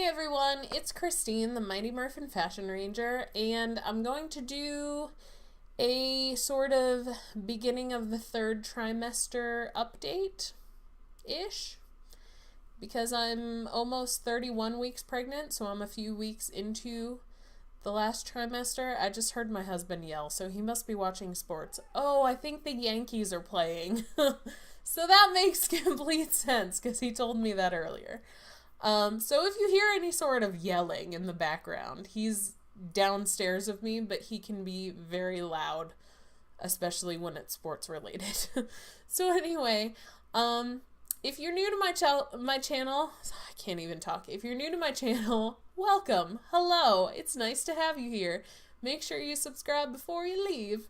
everyone, it's Christine, the Mighty Murphin Fashion Ranger, and I'm going to do a sort of beginning of the third trimester update-ish, because I'm almost 31 weeks pregnant, so I'm a few weeks into the last trimester. I just heard my husband yell, so he must be watching sports. Oh, I think the Yankees are playing. So that makes complete sense, because he told me that earlier. So if you hear any sort of yelling in the background, he's downstairs of me, but he can be very loud, especially when it's sports related. So anyway, if you're new to my channel, I can't even talk. If you're new to my channel, welcome. Hello. It's nice to have you here. Make sure you subscribe before you leave.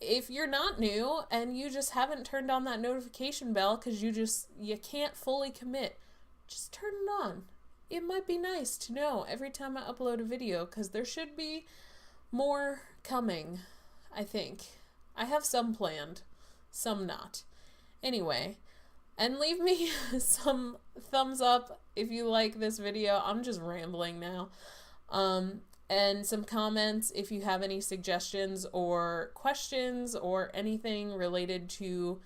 If you're not new and you just haven't turned on that notification bell because you can't fully commit, just turn it on. It might be nice to know every time I upload a video, because there should be more coming, I think. I have some planned, some not. Anyway, and leave me some thumbs up if you like this video. I'm just rambling now. And some comments if you have any suggestions or questions or anything related to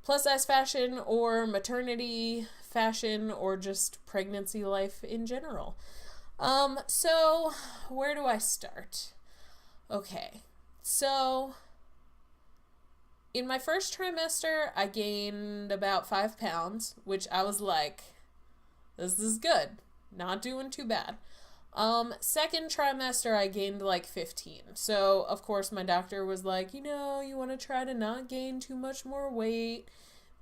plus size fashion or maternity fashion or just pregnancy life in general. So where do I start? Okay, so in my first trimester, I gained about 5 pounds, which I was like, this is good, not doing too bad. Second trimester, I gained like 15. So, of course, my doctor was like, you want to try to not gain too much more weight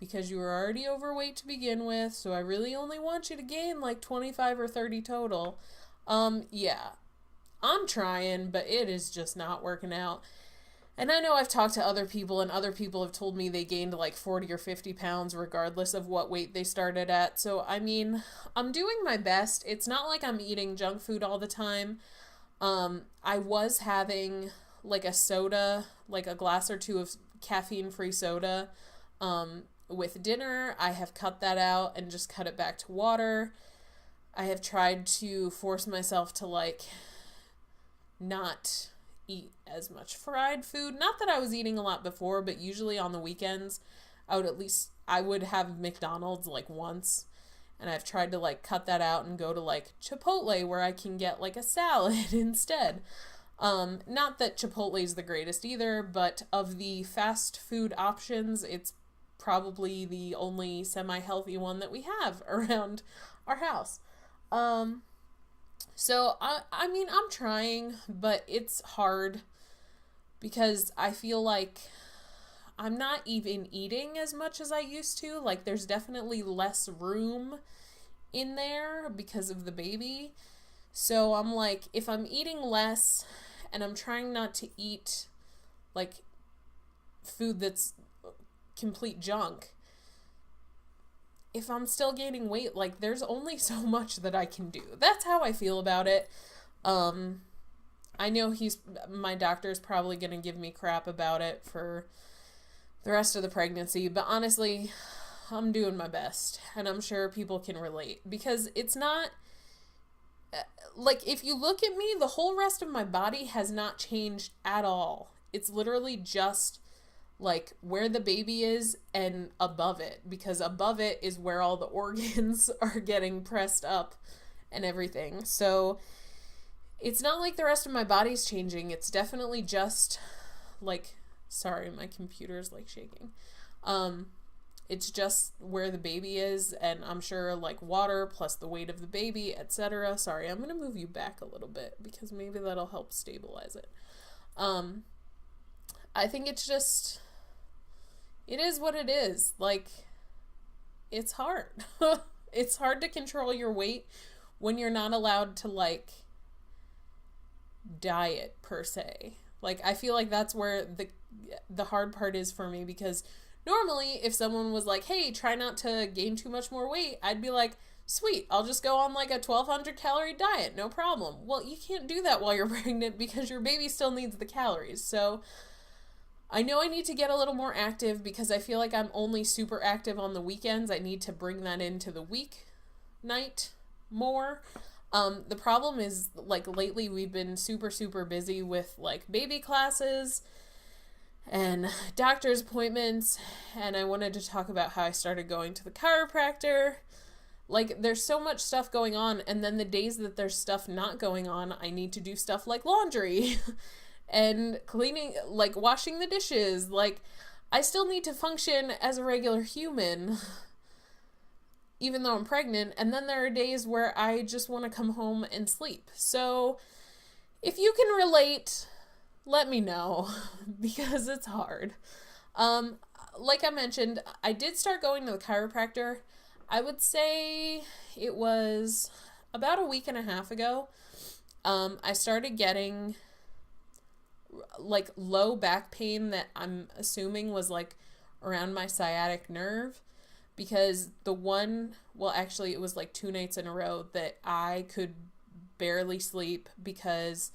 because you were already overweight to begin with. So I really only want you to gain like 25 or 30 total. Yeah, I'm trying, but it is just not working out. And I know I've talked to other people, and other people have told me they gained like 40 or 50 pounds regardless of what weight they started at. So, I mean, I'm doing my best. It's not like I'm eating junk food all the time. I was having like a soda, like a glass or two of caffeine-free soda with dinner. I have cut that out and just cut it back to water. I have tried to force myself to like not eat as much fried food. Not that I was eating a lot before, but usually on the weekends I would have McDonald's like once, and I've tried to like cut that out and go to like Chipotle where I can get like a salad instead. Not that Chipotle is the greatest either, but of the fast food options, it's probably the only semi-healthy one that we have around our house. So, I mean, I'm trying, but it's hard because I feel like I'm not even eating as much as I used to. Like, there's definitely less room in there because of the baby. So, I'm like, if I'm eating less and I'm trying not to eat, like, food that's complete junk, if I'm still gaining weight, like, there's only so much that I can do. That's how I feel about it. I know my doctor's probably going to give me crap about it for the rest of the pregnancy, but honestly, I'm doing my best, and I'm sure people can relate, because it's not, like, if you look at me, the whole rest of my body has not changed at all. It's literally just like where the baby is and above it, because above it is where all the organs are getting pressed up and everything. So it's not like the rest of my body's changing. It's definitely just like, sorry, my computer's like shaking. It's just where the baby is, and I'm sure like water plus the weight of the baby, etc. Sorry, I'm gonna move you back a little bit because maybe that'll help stabilize it. I think it's just, it is what it is. Like, it's hard. It's hard to control your weight when you're not allowed to, like, diet, per se. Like, I feel like that's where the hard part is for me, because normally if someone was like, hey, try not to gain too much more weight, I'd be like, sweet, I'll just go on, like, a 1,200 calorie diet, no problem. Well, you can't do that while you're pregnant because your baby still needs the calories. So I know I need to get a little more active because I feel like I'm only super active on the weekends. I need to bring that into the weeknight more. The problem is, like, lately we've been super, super busy with, like, baby classes and doctor's appointments, and I wanted to talk about how I started going to the chiropractor. Like, there's so much stuff going on, and then the days that there's stuff not going on, I need to do stuff like laundry and cleaning, like, washing the dishes. Like, I still need to function as a regular human, even though I'm pregnant, and then there are days where I just want to come home and sleep. So, if you can relate, let me know, because it's hard. Like I mentioned, I did start going to the chiropractor. I would say it was about a week and a half ago. I started getting, like, low back pain that I'm assuming was, like, around my sciatic nerve. Because actually it was like 2 nights in a row that I could barely sleep because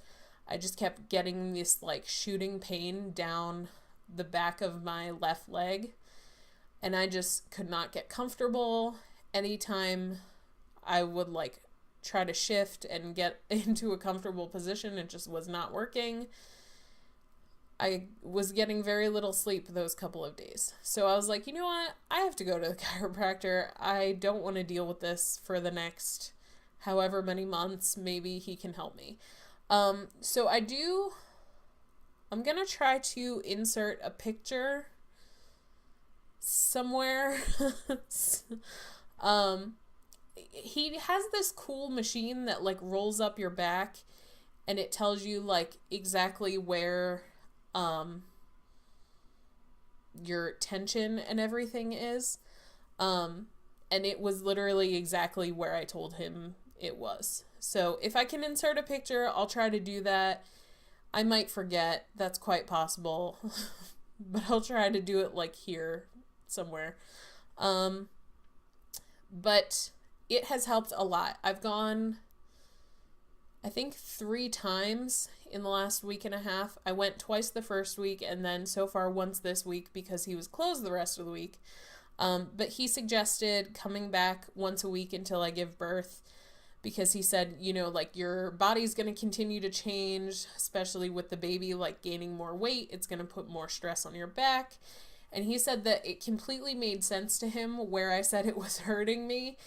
I just kept getting this, like, shooting pain down the back of my left leg. And I just could not get comfortable. Anytime I would, like, try to shift and get into a comfortable position, it just was not working. I was getting very little sleep those couple of days. So I was like, you know what? I have to go to the chiropractor. I don't want to deal with this for the next however many months. Maybe he can help me. So I'm going to try to insert a picture somewhere. He has this cool machine that, like, rolls up your back and it tells you, like, exactly where your tension and everything is. And it was literally exactly where I told him it was. So if I can insert a picture, I'll try to do that. I might forget. That's quite possible. But I'll try to do it, like, here somewhere. But it has helped a lot. I've gone, I think, 3 times in the last week and a half. I went twice the first week, and then so far once this week because he was closed the rest of the week. But he suggested coming back once a week until I give birth, because he said, you know, like, your body's going to continue to change, especially with the baby, like, gaining more weight. It's going to put more stress on your back. And he said that it completely made sense to him where I said it was hurting me,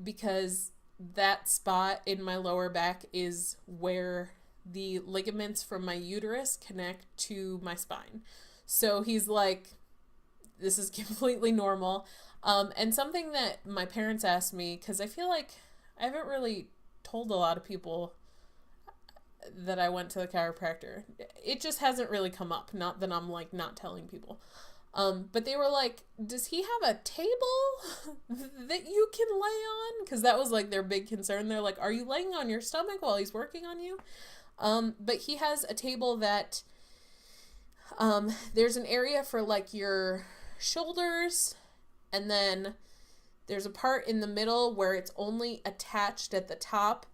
because that spot in my lower back is where the ligaments from my uterus connect to my spine. So he's like, this is completely normal. And something that my parents asked me, because I feel like I haven't really told a lot of people that I went to the chiropractor. It just hasn't really come up. Not that I'm, like, not telling people. But they were like, does he have a table that you can lay on? Because that was, like, their big concern. They're like, are you laying on your stomach while he's working on you? But he has a table that, there's an area for, like, your shoulders, and then there's a part in the middle where it's only attached at the top,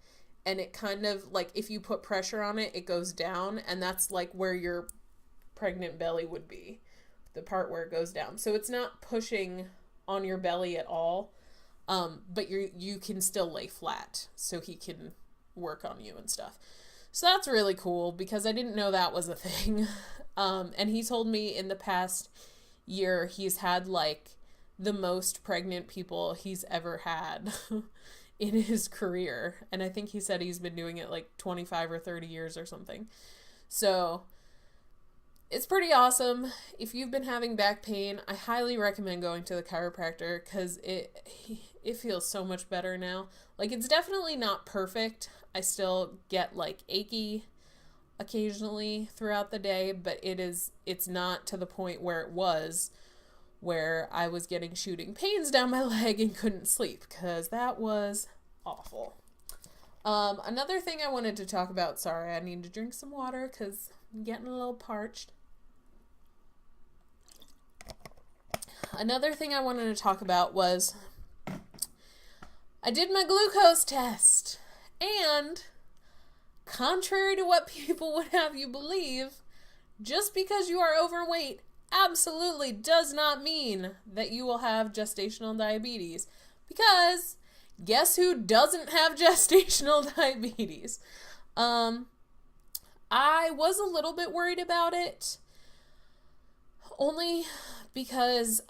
and it kind of, like, if you put pressure on it, it goes down, and that's, like, where your pregnant belly would be, the part where it goes down. So it's not pushing on your belly at all, but you can still lay flat, so he can work on you and stuff. So that's really cool, because I didn't know that was a thing. And he told me in the past year he's had, like, the most pregnant people he's ever had in his career. And I think he said he's been doing it, like, 25 or 30 years or something. So it's pretty awesome. If you've been having back pain, I highly recommend going to the chiropractor, because it feels so much better now. Like, it's definitely not perfect. I still get, like, achy occasionally throughout the day, but it's not to the point where it was, where I was getting shooting pains down my leg and couldn't sleep, because that was awful. Another thing I wanted to talk about, sorry, I need to drink some water because I'm getting a little parched. Another thing I wanted to talk about was I did my glucose test, and contrary to what people would have you believe, just because you are overweight absolutely does not mean that you will have gestational diabetes, because Guess who doesn't have gestational diabetes? I was a little bit worried about it, only because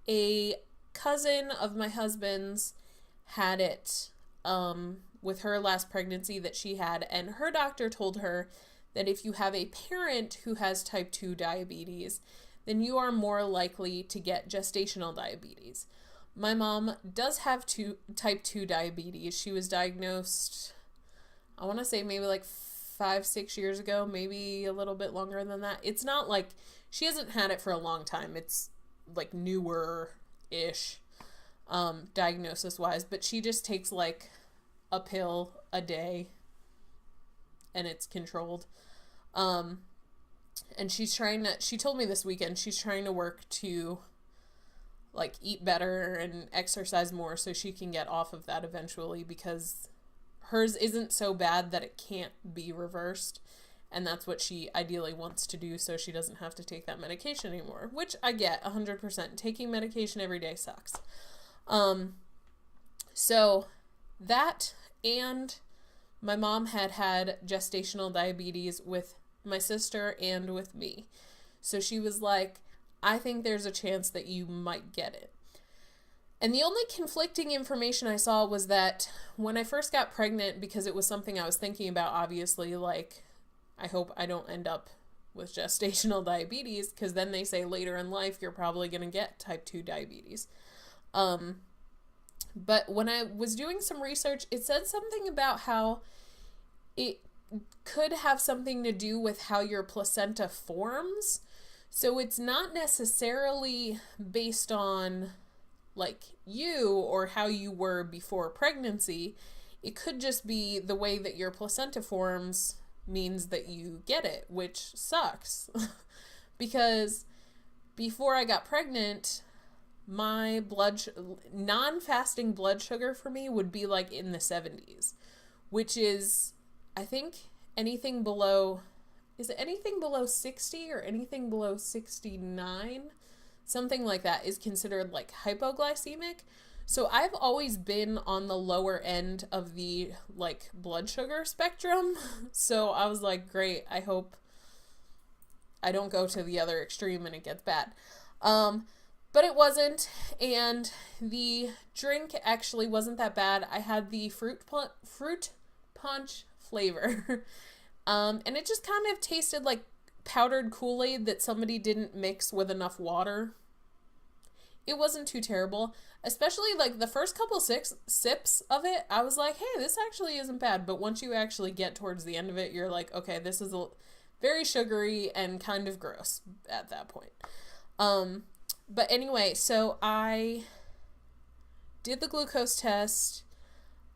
a cousin of my husband's had it with her last pregnancy that she had, and her doctor told her that if you have a parent who has type 2 diabetes, then you are more likely to get gestational diabetes. My mom does have type 2 diabetes. She was diagnosed, I want to say maybe like 5-6 years ago, maybe a little bit longer than that. It's not like, she hasn't had it for a long time. It's like newer-ish diagnosis-wise, but she just takes like a pill a day and it's controlled. And she told me this weekend she's trying to work to like eat better and exercise more so she can get off of that eventually, because hers isn't so bad that it can't be reversed, and that's what she ideally wants to do so she doesn't have to take that medication anymore, which I get 100%. Taking medication every day sucks. So that, and my mom had gestational diabetes with my sister and with me. So she was like, I think there's a chance that you might get it. And the only conflicting information I saw was that when I first got pregnant, because it was something I was thinking about, obviously, like, I hope I don't end up with gestational diabetes, because then they say later in life you're probably going to get type 2 diabetes. But when I was doing some research, it said something about how it could have something to do with how your placenta forms. So it's not necessarily based on like you or how you were before pregnancy. It could just be the way that your placenta forms means that you get it, which sucks. Because before I got pregnant, my non-fasting blood sugar for me would be like in the 70s, which is, I think, anything below, is it anything below 60 or anything below 69? Something like that is considered like hypoglycemic. So I've always been on the lower end of the like blood sugar spectrum. So I was like, great, I hope I don't go to the other extreme and it gets bad. But it wasn't, and the drink actually wasn't that bad. I had the fruit punch flavor. And it just kind of tasted like powdered Kool-Aid that somebody didn't mix with enough water. It wasn't too terrible, especially like the first couple sips of it. I was like, hey, this actually isn't bad. But once you actually get towards the end of it, you're like, okay, this is very sugary and kind of gross at that point. But anyway, so I did the glucose test.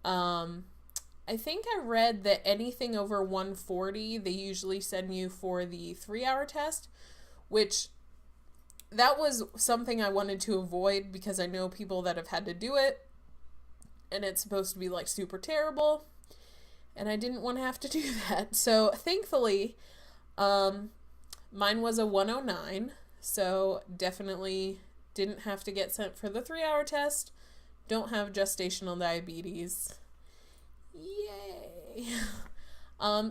I think I read that anything over 140, they usually send you for the 3-hour test, which that was something I wanted to avoid because I know people that have had to do it, and it's supposed to be like super terrible, and I didn't want to have to do that. So thankfully, mine was a 109, so definitely didn't have to get sent for the 3-hour test. Don't have gestational diabetes. Yay.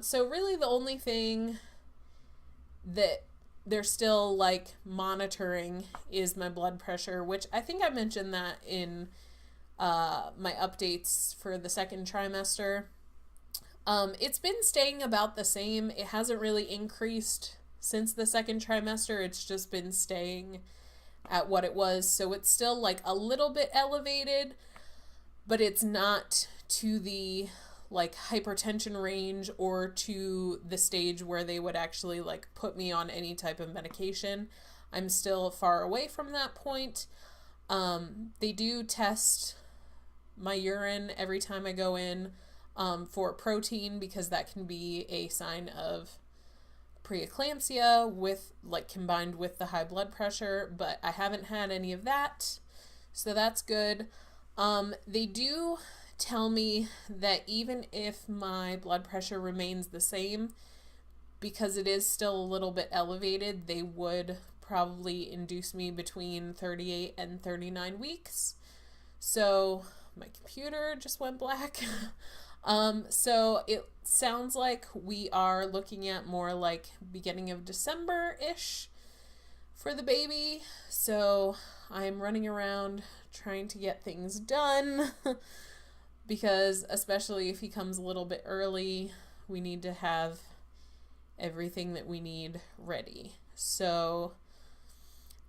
So really the only thing that they're still like monitoring is my blood pressure, which I think I mentioned that in my updates for the second trimester. It's been staying about the same. It hasn't really increased since the second trimester. It's just been staying at what it was. So it's still like a little bit elevated, but it's not to the like hypertension range or to the stage where they would actually like put me on any type of medication. I'm still far away from that point. They do test my urine every time I go in for protein, because that can be a sign of pre-eclampsia with like combined with the high blood pressure, but I haven't had any of that, so that's good. They do tell me that even if my blood pressure remains the same, because it is still a little bit elevated, they would probably induce me between 38 and 39 weeks. So my computer just went black. So it sounds like we are looking at more like beginning of December-ish for the baby. So I'm running around trying to get things done because especially if he comes a little bit early, we need to have everything that we need ready. So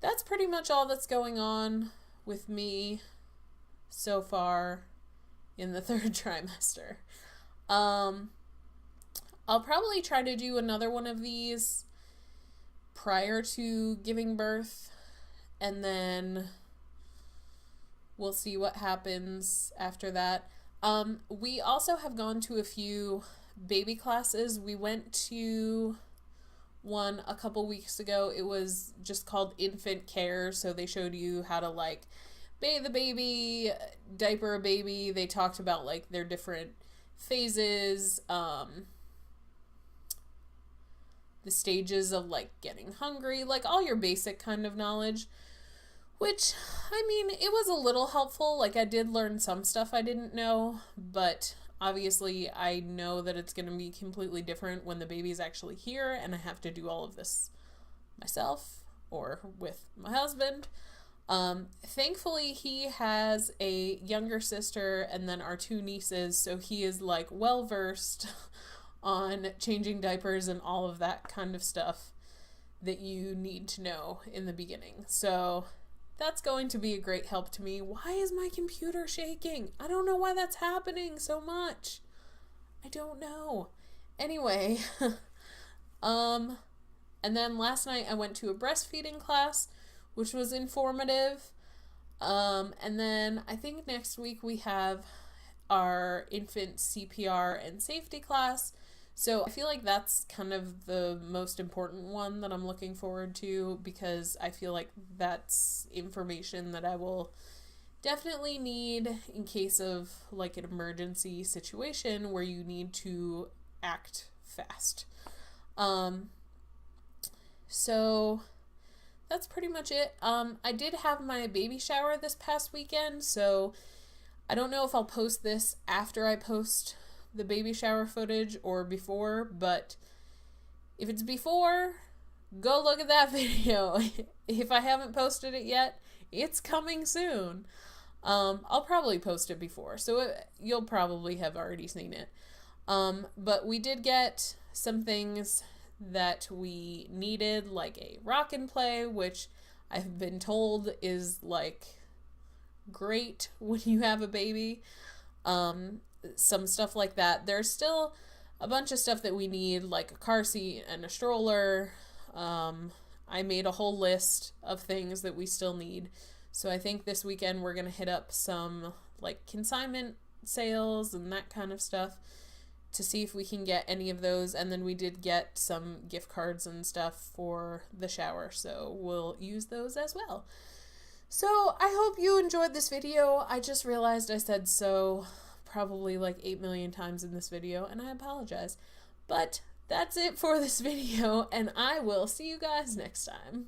that's pretty much all that's going on with me so far in the third trimester. I'll probably try to do another one of these prior to giving birth, and then we'll see what happens after that. We also have gone to a few baby classes. We went to one a couple weeks ago. It was just called infant care, so they showed you how to like bathe a baby, diaper a baby. They talked about like their different phases, the stages of like getting hungry, like all your basic kind of knowledge, which, I mean, it was a little helpful. Like I did learn some stuff I didn't know, but obviously I know that it's going to be completely different when the baby's actually here and I have to do all of this myself or with my husband. Thankfully he has a younger sister and then our two nieces, so he is like well versed on changing diapers and all of that kind of stuff that you need to know in the beginning. So that's going to be a great help to me. Why is my computer shaking? I don't know why that's happening so much. I don't know. Anyway, and then last night I went to a breastfeeding class, which was informative. And then I think next week we have our infant CPR and safety class. So I feel like that's kind of the most important one that I'm looking forward to, because I feel like that's information that I will definitely need in case of like an emergency situation where you need to act fast. So that's pretty much it. I did have my baby shower this past weekend, so I don't know if I'll post this after I post the baby shower footage or before, but if it's before, go look at that video. If I haven't posted it yet, it's coming soon. I'll probably post it before, so you'll probably have already seen it. But we did get some things that we needed, like a rock and play, which I've been told is like great when you have a baby. Some stuff like that. There's still a bunch of stuff that we need, like a car seat and a stroller. I made a whole list of things that we still need. So I think this weekend we're going to hit up some like consignment sales and that kind of stuff to see if we can get any of those. And then we did get some gift cards and stuff for the shower, so we'll use those as well. So I hope you enjoyed this video. I just realized I said so probably like 8 million times in this video, and I apologize. But that's it for this video, and I will see you guys next time.